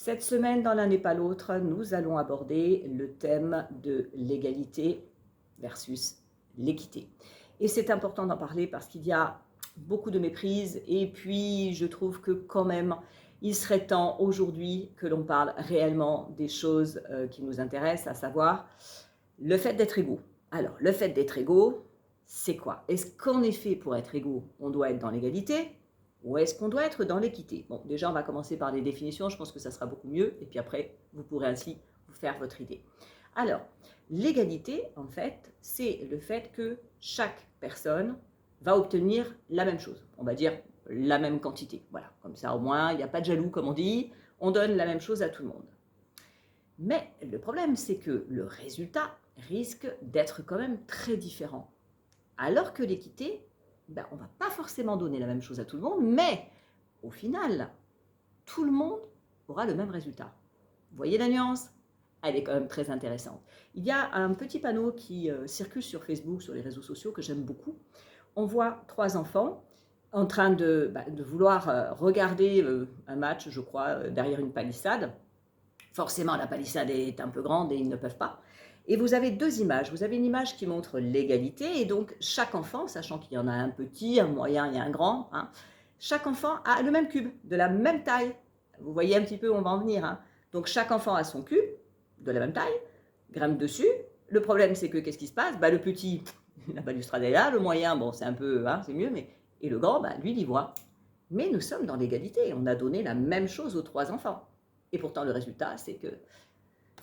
Cette semaine, dans l'un n'est pas l'autre, nous allons aborder le thème de l'égalité versus l'équité. Et c'est important d'en parler parce qu'il y a beaucoup de méprise et puis je trouve que quand même, il serait temps aujourd'hui que l'on parle réellement des choses qui nous intéressent, à savoir le fait d'être égaux. Alors, le fait d'être égaux, c'est quoi? Est-ce qu'en effet, pour être égaux, on doit être dans l'égalité? Ou est-ce qu'on doit être dans l'équité? Bon, déjà, on va commencer par les définitions, je pense que ça sera beaucoup mieux, et puis après, vous pourrez ainsi vous faire votre idée. Alors, l'égalité, en fait, c'est le fait que chaque personne va obtenir la même chose. On va dire la même quantité. Voilà, comme ça au moins, il n'y a pas de jaloux, comme on dit, on donne la même chose à tout le monde. Mais le problème, c'est que le résultat risque d'être quand même très différent. Alors que l'équité, on ne va pas forcément donner la même chose à tout le monde, mais au final, tout le monde aura le même résultat. Vous voyez la nuance? Elle est quand même très intéressante. Il y a un petit panneau qui circule sur Facebook, sur les réseaux sociaux, que j'aime beaucoup. On voit 3 enfants en train de vouloir regarder un match, je crois, derrière une palissade. Forcément, la palissade est un peu grande et ils ne peuvent pas. Et vous avez 2 images. Vous avez une image qui montre l'égalité, et donc chaque enfant, sachant qu'il y en a un petit, un moyen et un grand, hein, chaque enfant a le même cube, de la même taille. Vous voyez un petit peu où on va en venir. Hein. Donc chaque enfant a son cube, de la même taille, grimpe dessus. Le problème, c'est que qu'est-ce qui se passe? Le petit, la balustrade est là, le moyen, bon, c'est un peu, hein, c'est mieux, mais et le grand, lui, il y voit. Mais nous sommes dans l'égalité. On a donné la même chose aux 3 enfants. Et pourtant, le résultat, c'est qu'il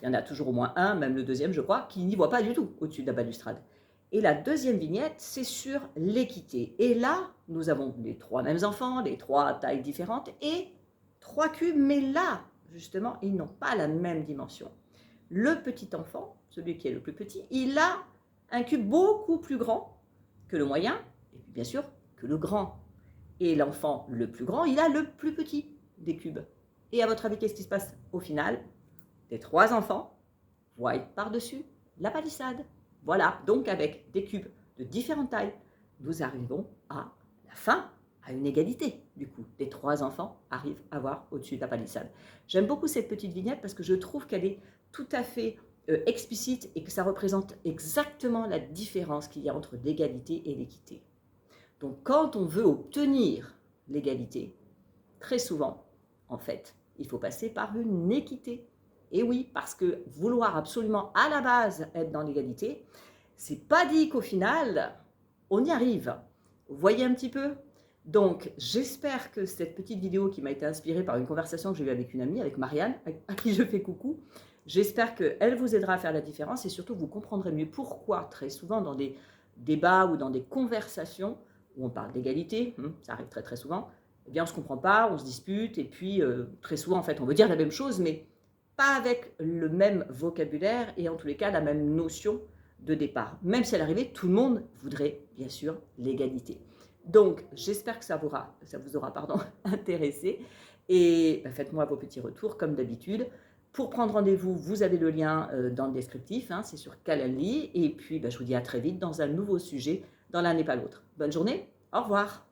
y en a toujours au moins un, même le deuxième, je crois, qui n'y voit pas du tout au-dessus de la balustrade. Et la deuxième vignette, c'est sur l'équité. Et là, nous avons les 3 mêmes enfants, les 3 tailles différentes et 3 cubes, mais là, justement, ils n'ont pas la même dimension. Le petit enfant, celui qui est le plus petit, il a un cube beaucoup plus grand que le moyen, et puis bien sûr que le grand. Et l'enfant le plus grand, il a le plus petit des cubes. Et à votre avis, qu'est-ce qui se passe au final? Les 3 enfants voient par-dessus la palissade. Voilà, donc avec des cubes de différentes tailles, nous arrivons à la fin, à une égalité. Du coup, les 3 enfants arrivent à voir au-dessus de la palissade. J'aime beaucoup cette petite vignette parce que je trouve qu'elle est tout à fait explicite et que ça représente exactement la différence qu'il y a entre l'égalité et l'équité. Donc quand on veut obtenir l'égalité, très souvent, en fait, il faut passer par une équité. Et oui, parce que vouloir absolument à la base être dans l'égalité, c'est pas dit qu'au final, on y arrive. Vous voyez un petit peu? Donc, j'espère que cette petite vidéo qui m'a été inspirée par une conversation que j'ai eue avec une amie, avec Marianne, à qui je fais coucou, j'espère qu'elle vous aidera à faire la différence et surtout vous comprendrez mieux pourquoi très souvent dans des débats ou dans des conversations où on parle d'égalité, ça arrive très très souvent, eh bien on ne se comprend pas, on se dispute, et puis très souvent en fait on veut dire la même chose, mais pas avec le même vocabulaire et en tous les cas la même notion de départ. Même si à l'arrivée, tout le monde voudrait bien sûr l'égalité. Donc j'espère que ça vous aura intéressé, et faites-moi vos petits retours comme d'habitude. Pour prendre rendez-vous, vous avez le lien dans le descriptif, hein, c'est sur Calendly, et puis je vous dis à très vite dans un nouveau sujet, dans l'un n'est pas l'autre. Bonne journée, au revoir.